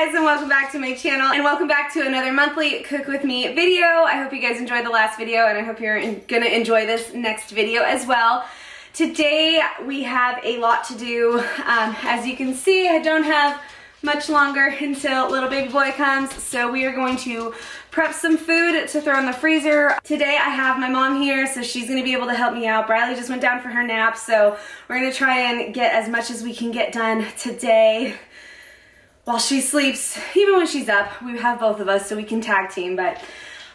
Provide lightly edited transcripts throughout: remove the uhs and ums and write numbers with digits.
guys, and welcome back to my channel, and welcome back to another monthly Cook With Me video. I hope you guys enjoyed the last video, and I hope you're gonna enjoy this next video as well. Today we have a lot to do. As you can see, I don't have much longer until little baby boy comes, so we are going to prep some food to throw in the freezer. Today I have my mom here, so she's gonna be able to help me out. Briley just went down for her nap, so we're gonna try and get as much as we can get done today while she sleeps. Even when she's up, we have both of us so we can tag team. But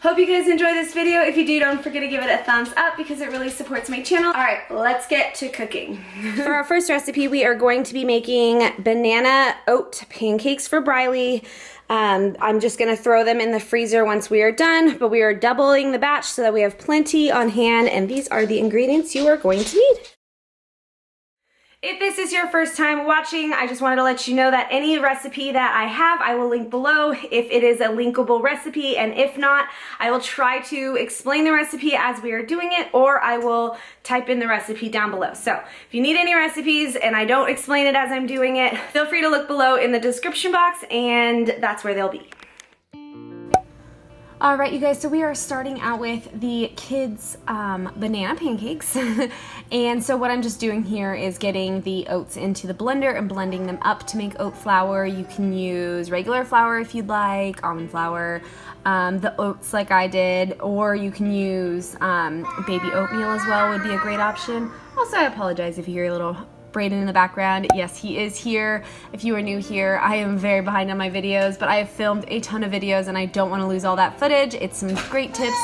hope you guys enjoy this video. If you do, don't forget to give it a thumbs up because it really supports my channel. All right, let's get to cooking. For our first recipe, we are going to be making banana oat pancakes for Briley. I'm just gonna throw them in the freezer once we are done, but we are doubling the batch so that we have plenty on hand, and these are the ingredients you are going to need. If this is your first time watching, I just wanted to let you know that any recipe that I have, I will link below if it is a linkable recipe, and if not, I will try to explain the recipe as we are doing it, or I will type in the recipe down below. So if you need any recipes and I don't explain it as I'm doing it, feel free to look below in the description box, and that's where they'll be. All right, you guys, so we are starting out with the kids' banana pancakes. And so what I'm just doing here is getting the oats into the blender and blending them up to make oat flour. You can use regular flour if you'd like, almond flour, the oats like I did, or you can use baby oatmeal as well would be a great option. Also, I apologize if you hear a little Brayden in the background. Yes, he is here. If you are new here, I am very behind on my videos, but I have filmed a ton of videos and I don't want to lose all that footage. It's some great tips,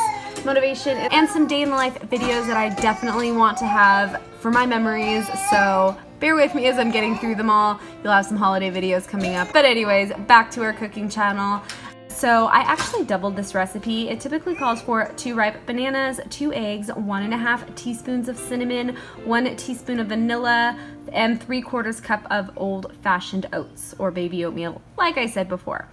motivation, and some day in the life videos that I definitely want to have for my memories, so bear with me as I'm getting through them all. You'll have some holiday videos coming up. But anyways, back to our cooking channel. So I actually doubled this recipe. It typically calls for 2 ripe bananas, 2 eggs, 1.5 teaspoons of cinnamon, 1 teaspoon of vanilla, and 3/4 cup of old-fashioned oats or baby oatmeal, like I said before.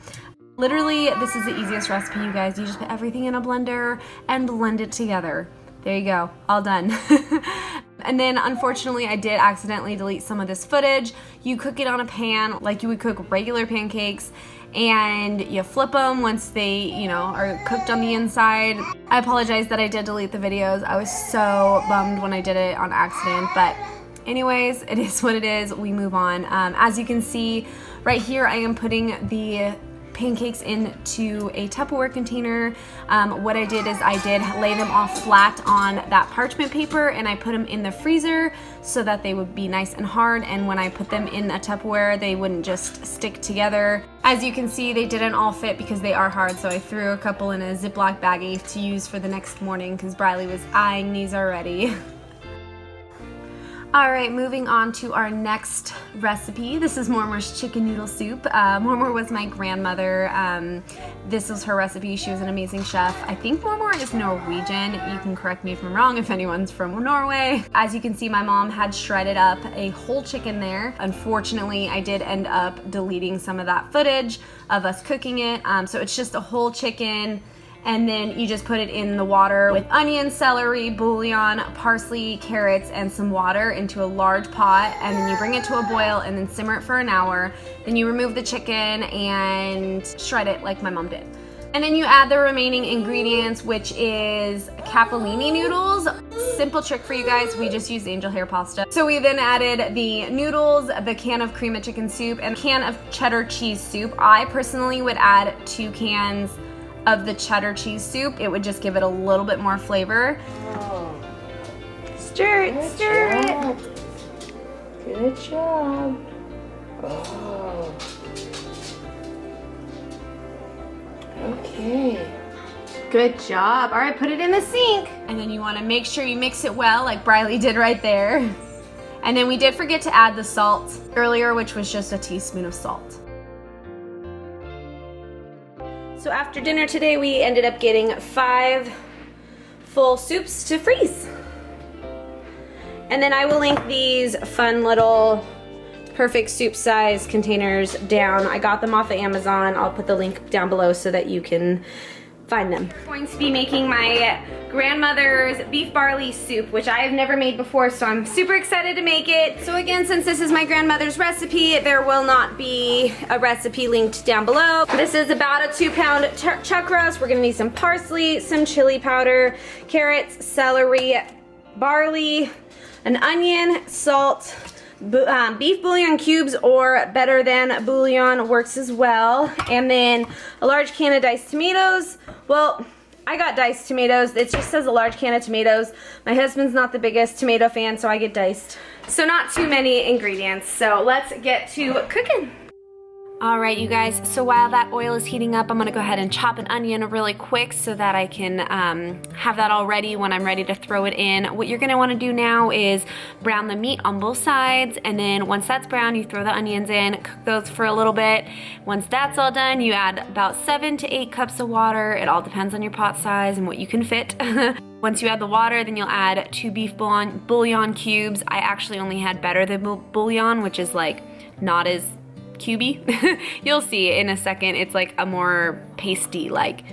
Literally, this is the easiest recipe, you guys. You just put everything in a blender and blend it together. There you go, all done. And then unfortunately I did accidentally delete some of this footage. You cook it on a pan like you would cook regular pancakes, and you flip them once they, you know, are cooked on the inside. I apologize that I did delete the videos. I was so bummed when I did it on accident, but anyways, it is what it is. We move on. As you can see right here, I am putting the pancakes into a Tupperware container. What I did is I did lay them off flat on that parchment paper, and I put them in the freezer so that they would be nice and hard, and when I put them in a Tupperware they wouldn't just stick together. As you can see, they didn't all fit because they are hard, so I threw a couple in a Ziploc baggie to use for the next morning because Briley was eyeing these already. All right, moving on to our next recipe. This is Mormors chicken noodle soup. Mormor was my grandmother. This was her recipe. She was an amazing chef. I think Mormor is Norwegian. You can correct me if I'm wrong if anyone's from Norway. As you can see, my mom had shredded up a whole chicken there. Unfortunately, I did end up deleting some of that footage of us cooking it. So it's just a whole chicken, and then you just put it in the water with onion, celery, bouillon, parsley, carrots, and some water into a large pot, and then you bring it to a boil and then simmer it for an hour. Then you remove the chicken and shred it like my mom did. And then you add the remaining ingredients, which is capellini noodles. Simple trick for you guys, we just used angel hair pasta. So we then added the noodles, the can of cream of chicken soup, and a can of cheddar cheese soup. I personally would add 2 cans of the cheddar cheese soup. It would just give it a little bit more flavor. Oh. Stir it, stir it. Good job. Oh. Okay. Good job. All right, put it in the sink. And then you want to make sure you mix it well, like Briley did right there. And then we did forget to add the salt earlier, which was just a teaspoon of salt. So after dinner today, we ended up getting 5 full soups to freeze. And then I will link these fun little perfect soup size containers down. I got them off of Amazon. I'll put the link down below so that you can find them. We're going to be making my grandmother's beef barley soup, which I have never made before, so I'm super excited to make it. So again, since this is my grandmother's recipe, there will not be a recipe linked down below. This is about a 2-pound chuck roast. We're gonna need some parsley, some chili powder, carrots, celery, barley, an onion, salt, beef bouillon cubes, or better than bouillon works as well, and then a large can of diced tomatoes. Well, I got diced tomatoes. It just says a large can of tomatoes. My husband's not the biggest tomato fan, so I get diced. So not too many ingredients. So let's get to cooking. All right, you guys, so while that oil is heating up, I'm gonna go ahead and chop an onion really quick so that I can have that all ready when I'm ready to throw it in. What you're gonna wanna do now is brown the meat on both sides, and then once that's brown, you throw the onions in, cook those for a little bit. Once that's all done, you add about 7 to 8 cups of water. It all depends on your pot size and what you can fit. Once you add the water, then you'll add 2 beef bouillon cubes. I actually only had better than bouillon, which is like not as cubey. You'll see in a second. It's like a more pasty like.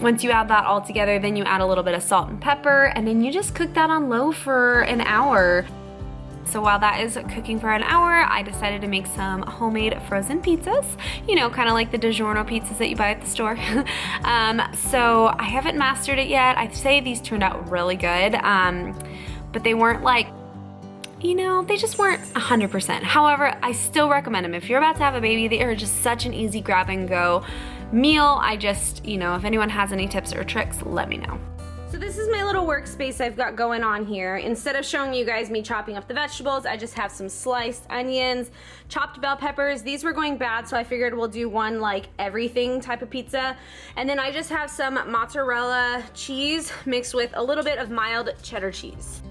Once you add that all together, then you add a little bit of salt and pepper, and then you just cook that on low for an hour. So while that is cooking for an hour, I decided to make some homemade frozen pizzas. You know, kind of like the DiGiorno pizzas that you buy at the store. So I haven't mastered it yet. I'd say these turned out really good, but they weren't like, you know, they just weren't 100%. However, I still recommend them. If you're about to have a baby, they are just such an easy grab and go meal. I just, you know, if anyone has any tips or tricks, let me know. So this is my little workspace I've got going on here. Instead of showing you guys me chopping up the vegetables, I just have some sliced onions, chopped bell peppers. These were going bad, so I figured we'll do one like everything type of pizza. And then I just have some mozzarella cheese mixed with a little bit of mild cheddar cheese.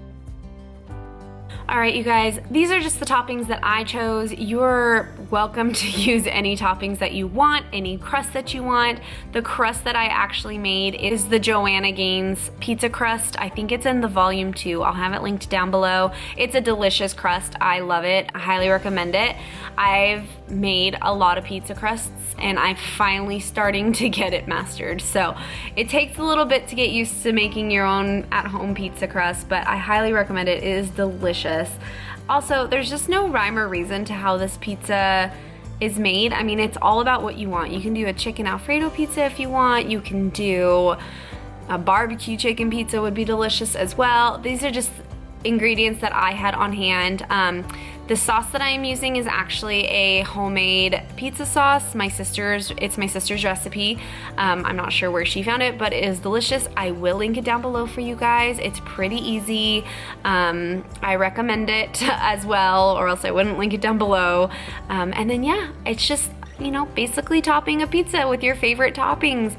All right, you guys, these are just the toppings that I chose. You're welcome to use any toppings that you want, any crust that you want. The crust that I actually made is the Joanna Gaines pizza crust. I think it's in the volume 2. I'll have it linked down below. It's a delicious crust. I love it. I highly recommend it. I've made a lot of pizza crusts and I'm finally starting to get it mastered. So it takes a little bit to get used to making your own at-home pizza crust, but I highly recommend it. It is delicious. Also, there's just no rhyme or reason to how this pizza is made. I mean, it's all about what you want. You can do a chicken Alfredo pizza if you want. You can do a barbecue chicken pizza, would be delicious as well. These are just ingredients that I had on hand. The sauce that I am using is actually a homemade pizza sauce. It's my sister's recipe. I'm not sure where she found it, but it is delicious. I will link it down below for you guys. It's pretty easy. I recommend it as well, or else I wouldn't link it down below. And then yeah, it's just, you know, basically topping a pizza with your favorite toppings.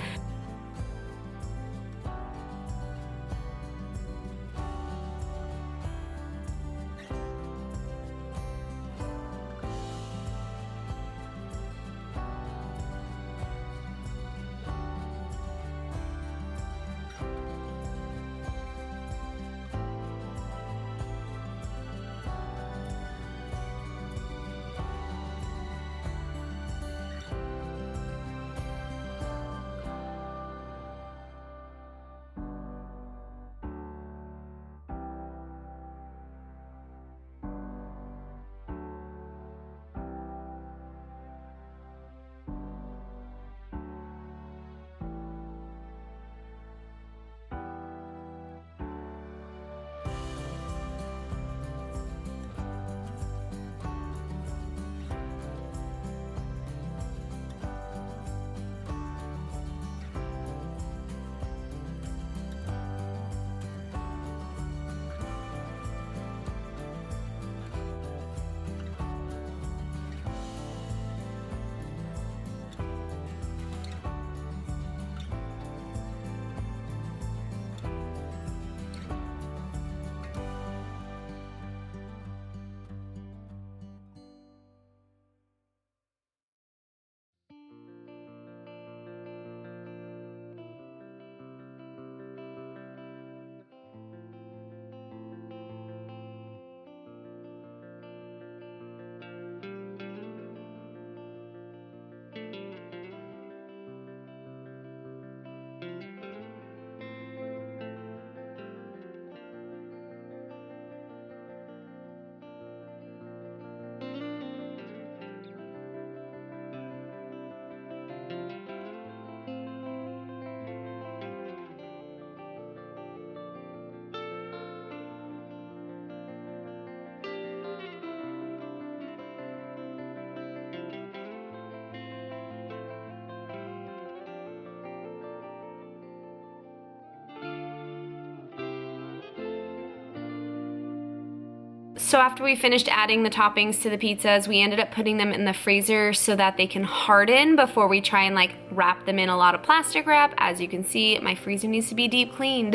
So after we finished adding the toppings to the pizzas, we ended up putting them in the freezer so that they can harden before we try and like wrap them in a lot of plastic wrap. As you can see, my freezer needs to be deep cleaned.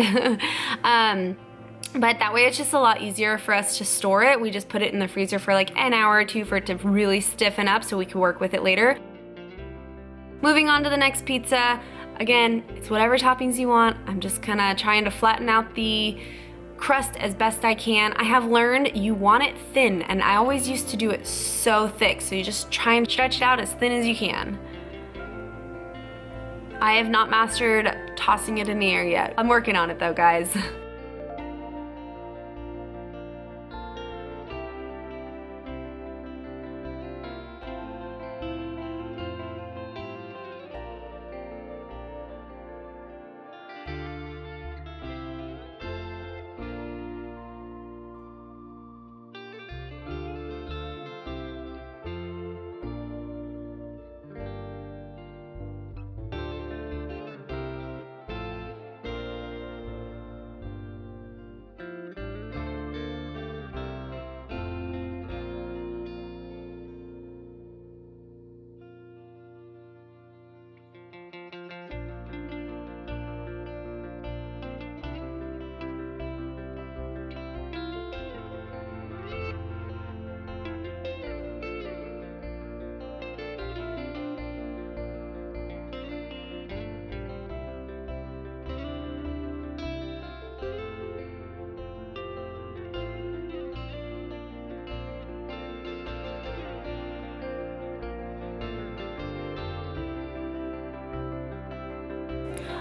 But that way it's just a lot easier for us to store it. We just put it in the freezer for like an hour or two for it to really stiffen up so we can work with it later. Moving on to the next pizza. Again, it's whatever toppings you want. I'm just kind of trying to flatten out the crust as best I can. I have learned you want it thin, and I always used to do it so thick, so you just try and stretch it out as thin as you can. I have not mastered tossing it in the air yet. I'm working on it though, guys.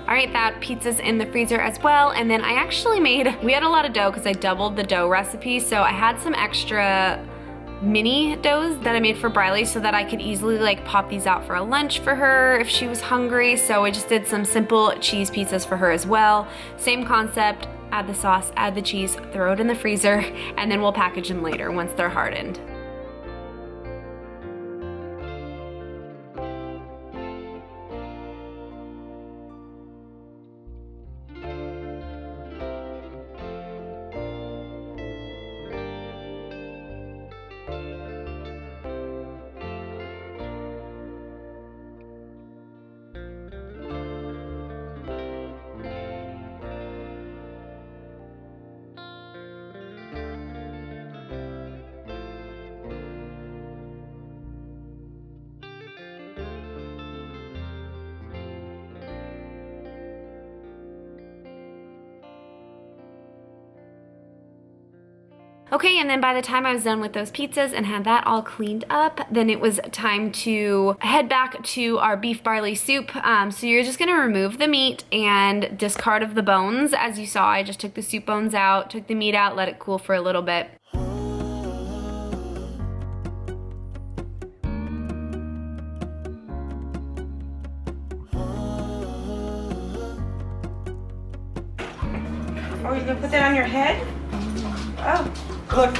All right, that pizza's in the freezer as well. And then I actually we had a lot of dough because I doubled the dough recipe. So I had some extra mini doughs that I made for Briley so that I could easily like pop these out for a lunch for her if she was hungry. So I just did some simple cheese pizzas for her as well. Same concept, add the sauce, add the cheese, throw it in the freezer, and then we'll package them later once they're hardened. Okay, and then by the time I was done with those pizzas and had that all cleaned up, then it was time to head back to our beef barley soup. So you're just gonna remove the meat and discard of the bones. As you saw, I just took the soup bones out, took the meat out, let it cool for a little bit. Oh, you're gonna put that on your head? Oh. Look.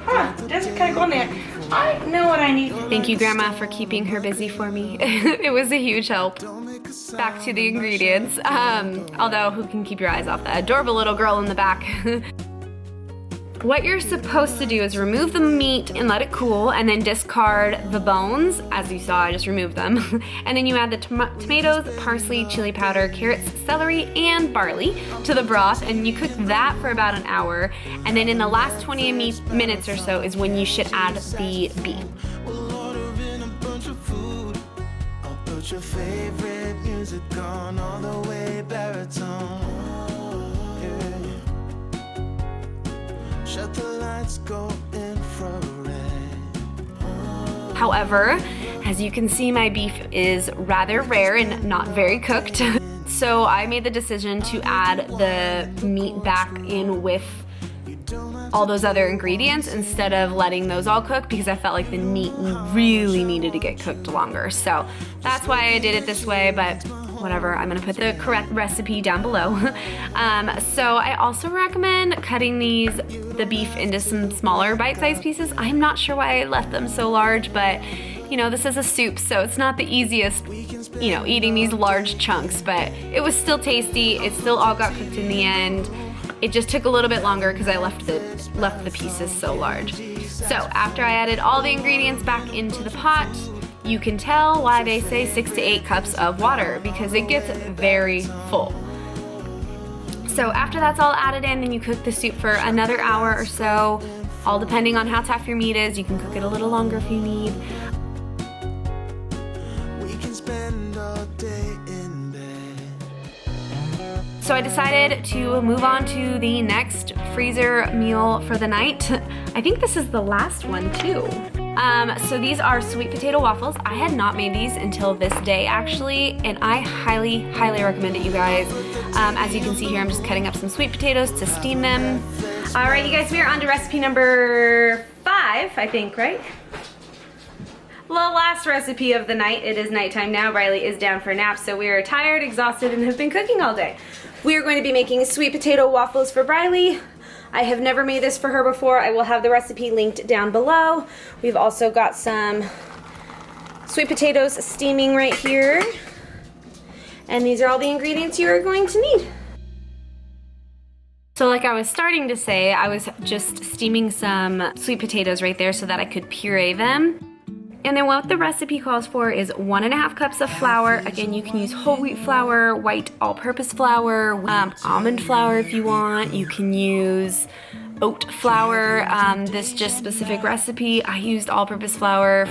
Huh, doesn't kind of go in there. I know what I need. Thank you, Grandma, for keeping her busy for me. It was a huge help. Back to the ingredients. Although, who can keep your eyes off that adorable little girl in the back? What you're supposed to do is remove the meat and let it cool, and then discard the bones. As you saw, I just removed them. And then you add the tomatoes, parsley, chili powder, carrots, celery, and barley to the broth, and you cook that for about an hour. And then in the last 20 minutes or so is when you should add the beef. Your favorite music on all the way baritone. Shut the lights, go infrared. However, as you can see, my beef is rather rare and not very cooked. So I made the decision to add the meat back in with all those other ingredients instead of letting those all cook, because I felt like the meat really needed to get cooked longer. So that's why I did it this way, but whatever, I'm gonna put the correct recipe down below. So I also recommend cutting the beef into some smaller bite-sized pieces. I'm not sure why I left them so large, but you know, this is a soup, so it's not the easiest, you know, eating these large chunks, but it was still tasty. It still all got cooked in the end. It just took a little bit longer because I left the pieces so large. So after I added all the ingredients back into the pot, you can tell why they say 6 to 8 cups of water, because it gets very full. So after that's all added in, then you cook the soup for another hour or so, all depending on how tough your meat is. You can cook it a little longer if you need. We can spend all day in bed. So I decided to move on to the next freezer meal for the night. I think this is the last one too. So these are sweet potato waffles. I had not made these until this day actually, and I highly, highly recommend it, you guys. As you can see here, I'm just cutting up some sweet potatoes to steam them. All right, you guys, we are on to recipe number 5, I think, right? The last recipe of the night. It is nighttime now. Riley is down for a nap, so we are tired, exhausted, and have been cooking all day. We are going to be making sweet potato waffles for Riley. I have never made this for her before. I will have the recipe linked down below. We've also got some sweet potatoes steaming right here. And these are all the ingredients you are going to need. So like I was starting to say, I was just steaming some sweet potatoes right there so that I could puree them. And then what the recipe calls for is 1.5 cups of flour. Again, you can use whole wheat flour, white all-purpose flour, almond flour if you want. You can use oat flour. This just specific recipe, I used all-purpose flour.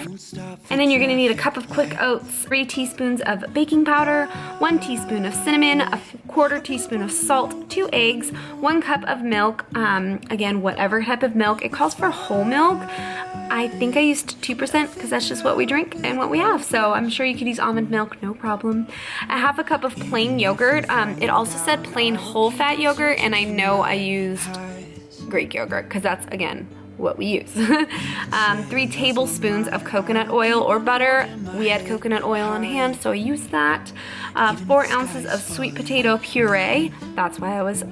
And then you're gonna need a cup of quick oats, 3 teaspoons of baking powder, 1 teaspoon of cinnamon, a 1/4 teaspoon of salt, 2 eggs, 1 cup of milk. Again, whatever type of milk. It calls for whole milk. I think I used 2% because that's just what we drink and what we have. So I'm sure you could use almond milk, no problem. 1/2 cup of plain yogurt. It also said plain whole fat yogurt, and I know I used Greek yogurt because that's, again, what we use. 3 tablespoons of coconut oil or butter. We had coconut oil on hand, so I used that. 4 ounces of sweet potato puree. That's why I was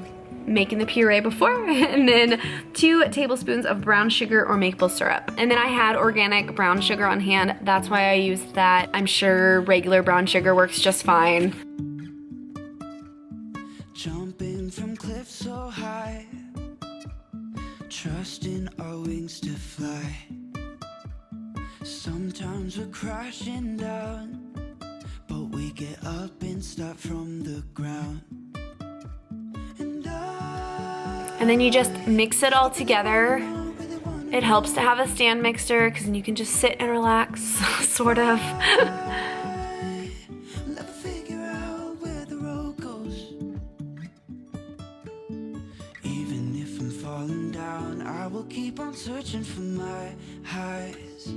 making the puree before. And then 2 tablespoons of brown sugar or maple syrup. And then I had organic brown sugar on hand. That's why I used that. I'm sure regular brown sugar works just fine. Jumping from cliffs so high, trusting our wings to fly. Sometimes we're crashing down, but we get up and start from the ground. And then you just mix it all together. It helps to have a stand mixer because then you can just sit and relax, sort of. Even if I'm falling down, I will keep on searching for my highs.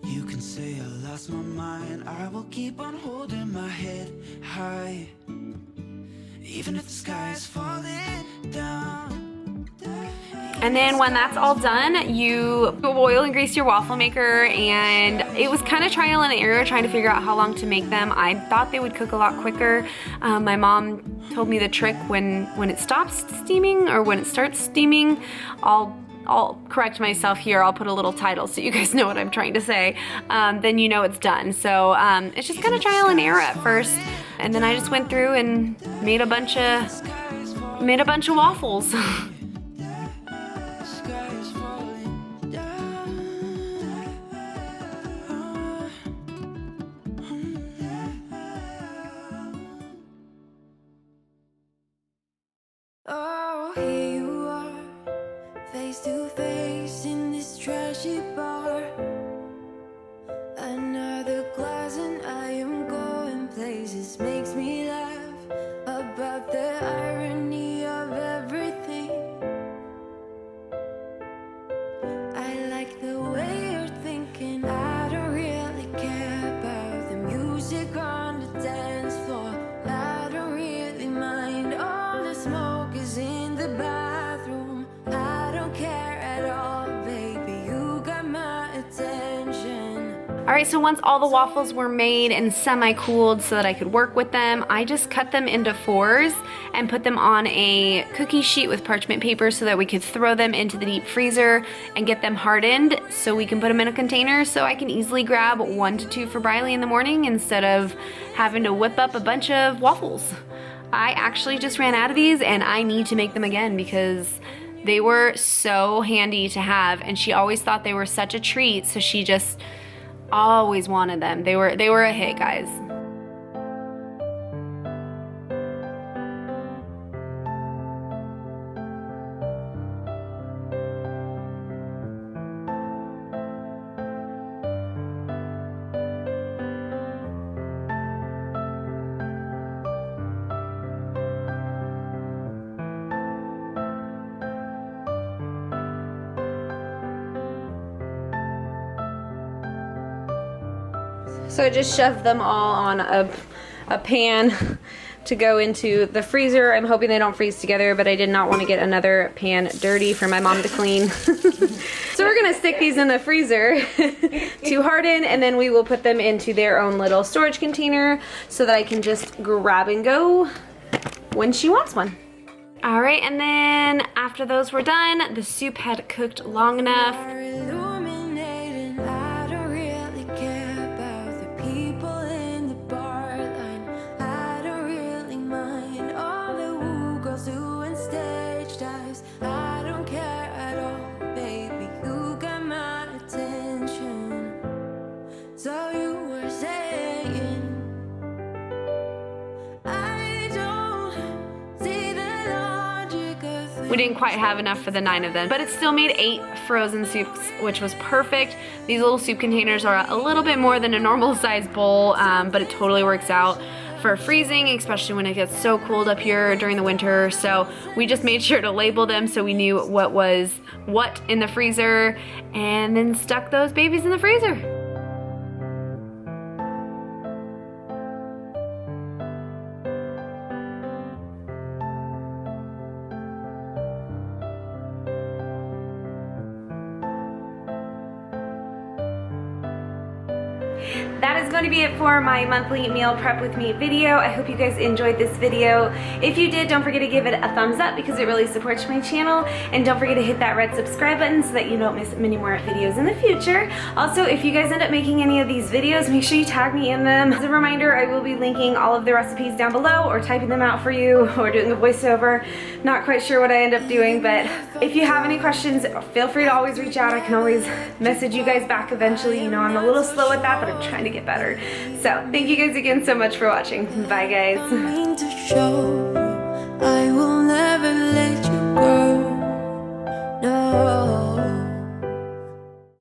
You can say I lost my mind, I will keep on holding my head high. Even if the sky is falling down. And then when that's all done, you oil and grease your waffle maker, and it was kind of trial and error trying to figure out how long to make them. I thought they would cook a lot quicker. My mom told me the trick when it stops steaming or when it starts steaming. I'll correct myself here. I'll put a little title so you guys know what I'm trying to say. Then you know it's done. So it's just kind of trial and error at first. And then I just went through and made a bunch of waffles. Oh, here you are, face to face in this trashy bar. Another glass and I am going places. Makes me laugh about the irony of everything. I like the way you're thinking. I don't really care about the music on the dance floor. I don't really mind all the smoke in the bathroom. I don't care at all, baby. You got Alright, so once all the waffles were made and semi-cooled so that I could work with them, I just cut them into 4s and put them on a cookie sheet with parchment paper so that we could throw them into the deep freezer and get them hardened so we can put them in a container so I can easily grab 1 to 2 for Briley in the morning instead of having to whip up a bunch of waffles. I actually just ran out of these and I need to make them again because they were so handy to have, and she always thought they were such a treat, so she just always wanted them. They were a hit, guys. So I just shoved them all on a pan to go into the freezer. I'm hoping they don't freeze together, but I did not want to get another pan dirty for my mom to clean. So we're gonna stick these in the freezer to harden, and then we will put them into their own little storage container so that I can just grab and go when she wants one. All right, and then after those were done, the soup had cooked long enough. We didn't quite have enough for the 9 of them, but it still made 8 frozen soups, which was perfect. These little soup containers are a little bit more than a normal size bowl, but it totally works out for freezing, especially when it gets so cold up here during the winter. So we just made sure to label them so we knew what was what in the freezer, and then stuck those babies in the freezer. That is going to be it for my monthly meal prep with me video. I hope you guys enjoyed this video. If you did, don't forget to give it a thumbs up because it really supports my channel. And don't forget to hit that red subscribe button so that you don't miss many more videos in the future. Also, if you guys end up making any of these videos, make sure you tag me in them. As a reminder, I will be linking all of the recipes down below, or typing them out for you, or doing a voiceover. Not quite sure what I end up doing, but if you have any questions, feel free to always reach out. I can always message you guys back eventually. You know, I'm a little slow at that, but I'm trying to get better. So thank you guys again so much for watching. Bye guys.